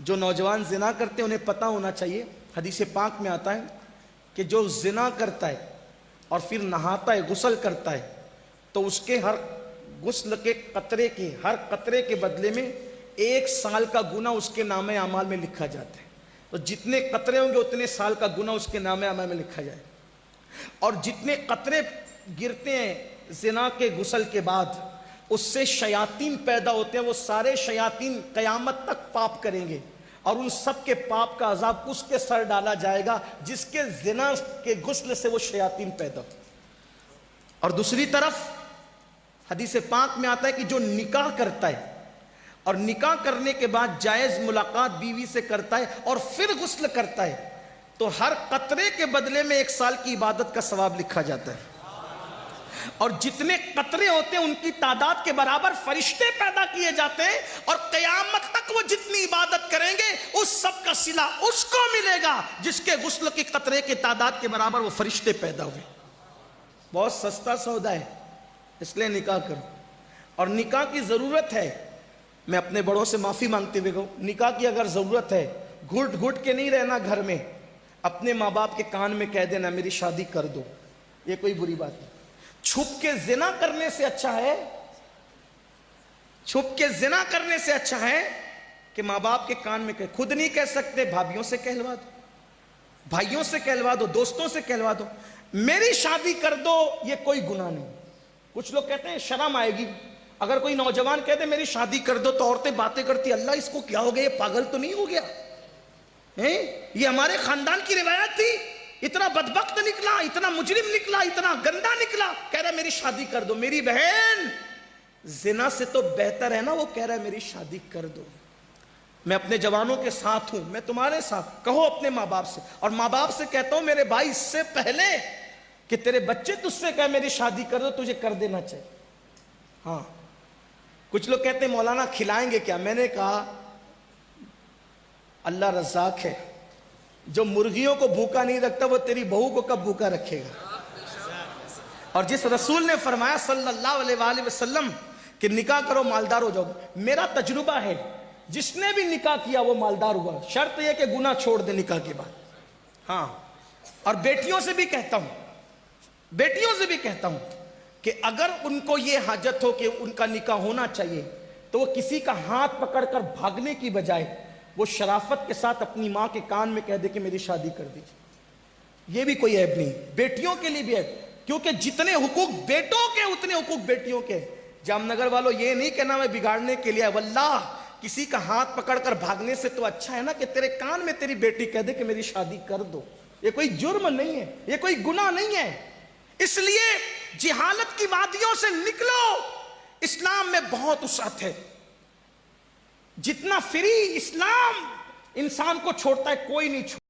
جو نوجوان زنا کرتے ہیں انہیں پتہ ہونا چاہیے، حدیث پاک میں آتا ہے کہ جو زنا کرتا ہے اور پھر نہاتا ہے، غسل کرتا ہے، تو اس کے ہر غسل کے قطرے کے ہر قطرے کے بدلے میں 1 سال کا گناہ اس کے نامہ اعمال میں لکھا جاتا ہے۔ تو جتنے قطرے ہوں گے اتنے سال کا گناہ اس کے نامہ اعمال میں لکھا جائے، اور جتنے قطرے گرتے ہیں زنا کے غسل کے بعد اس سے شیاطین پیدا ہوتے ہیں، وہ سارے شیاطین قیامت تک پاپ کریں گے، اور ان سب کے پاپ کا عذاب اس کے سر ڈالا جائے گا جس کے زنا کے غسل سے وہ شیاطین پیدا ہو۔ اور دوسری طرف حدیث پاک میں آتا ہے کہ جو نکاح کرتا ہے اور نکاح کرنے کے بعد جائز ملاقات بیوی سے کرتا ہے اور پھر غسل کرتا ہے، تو ہر قطرے کے بدلے میں 1 سال کی عبادت کا ثواب لکھا جاتا ہے، اور جتنے قطرے ہوتے ہیں ان کی تعداد کے برابر فرشتے پیدا کیے جاتے ہیں، اور قیامت تک وہ جتنی عبادت کریں گے اس سب کا صلہ اس کو ملے گا جس کے غسل کی قطرے کی تعداد کے برابر وہ فرشتے پیدا ہوئے۔ بہت سستا سودا ہے، اس لیے نکاح کرو۔ اور نکاح کی ضرورت ہے، میں اپنے بڑوں سے معافی مانگتے ہوئے کہوں، نکاح کی اگر ضرورت ہے، گھٹ گھٹ کے نہیں رہنا گھر میں، اپنے ماں باپ کے کان میں کہہ دینا میری شادی کر دو، یہ کوئی بری بات نہیں۔ چھپ کے زنا کرنے سے اچھا ہے، چھپ کے زنا کرنے سے اچھا ہے کہ ماں باپ کے کان میں خود نہیں کہہ سکتے، بھابھیوں سے کہلوا دو، بھائیوں سے کہلوا دو، دوستوں سے کہلوا دو میری شادی کر دو، یہ کوئی گناہ نہیں۔ کچھ لوگ کہتے ہیں شرم آئے گی، اگر کوئی نوجوان کہتے میری شادی کر دو تو عورتیں باتیں کرتی اللہ اس کو کیا ہو گیا، یہ پاگل تو نہیں ہو گیا، یہ ہمارے خاندان کی روایت تھی، اتنا بدبخت نکلا، اتنا مجرم نکلا، اتنا گندا نکلا، کہہ رہا ہے میری شادی کر دو۔ میری بہن، زنا سے تو بہتر ہے نا وہ کہہ رہا ہے میری شادی کر دو۔ میں اپنے جوانوں کے ساتھ ہوں، میں تمہارے ساتھ، کہو اپنے ماں باپ سے، اور ماں باپ سے کہتا ہوں میرے بھائی اس سے پہلے کہ تیرے بچے تجھ سے کہے میری شادی کر دو، تجھے کر دینا چاہیے۔ ہاں، کچھ لوگ کہتے ہیں مولانا کھلائیں گے کیا؟ میں نے کہا اللہ رزاق ہے، جو مرغیوں کو بھوکا نہیں رکھتا وہ تیری بہو کو کب بھوکا رکھے گا؟ اور جس رسول نے فرمایا صلی اللہ علیہ وآلہ وسلم کہ نکاح کرو مالدار ہو جاؤ، میرا تجربہ ہے جس نے بھی نکاح کیا وہ مالدار ہوا، شرط یہ کہ گناہ چھوڑ دے نکاح کے بعد۔ ہاں، اور بیٹیوں سے بھی کہتا ہوں، بیٹیوں سے بھی کہتا ہوں کہ اگر ان کو یہ حاجت ہو کہ ان کا نکاح ہونا چاہیے تو وہ کسی کا ہاتھ پکڑ کر بھاگنے کی بجائے وہ شرافت کے ساتھ اپنی ماں کے کان میں کہہ دے کہ میری شادی کر دیجیے، یہ بھی کوئی عیب نہیں، بیٹیوں کے لیے بھی ہے، کیونکہ جتنے حقوق بیٹوں کے اتنے حقوق بیٹیوں کے۔ جام نگر والوں یہ نہیں کہنا میں بگاڑنے کے لیے، واللہ کسی کا ہاتھ پکڑ کر بھاگنے سے تو اچھا ہے نا کہ تیرے کان میں تیری بیٹی کہہ دے کہ میری شادی کر دو۔ یہ کوئی جرم نہیں ہے، یہ کوئی گناہ نہیں ہے۔ اس لیے جہالت کی وادیوں سے نکلو، اسلام میں بہت وسعت ہے، جتنا فری اسلام انسان کو چھوڑتا ہے کوئی نہیں چھوڑتا۔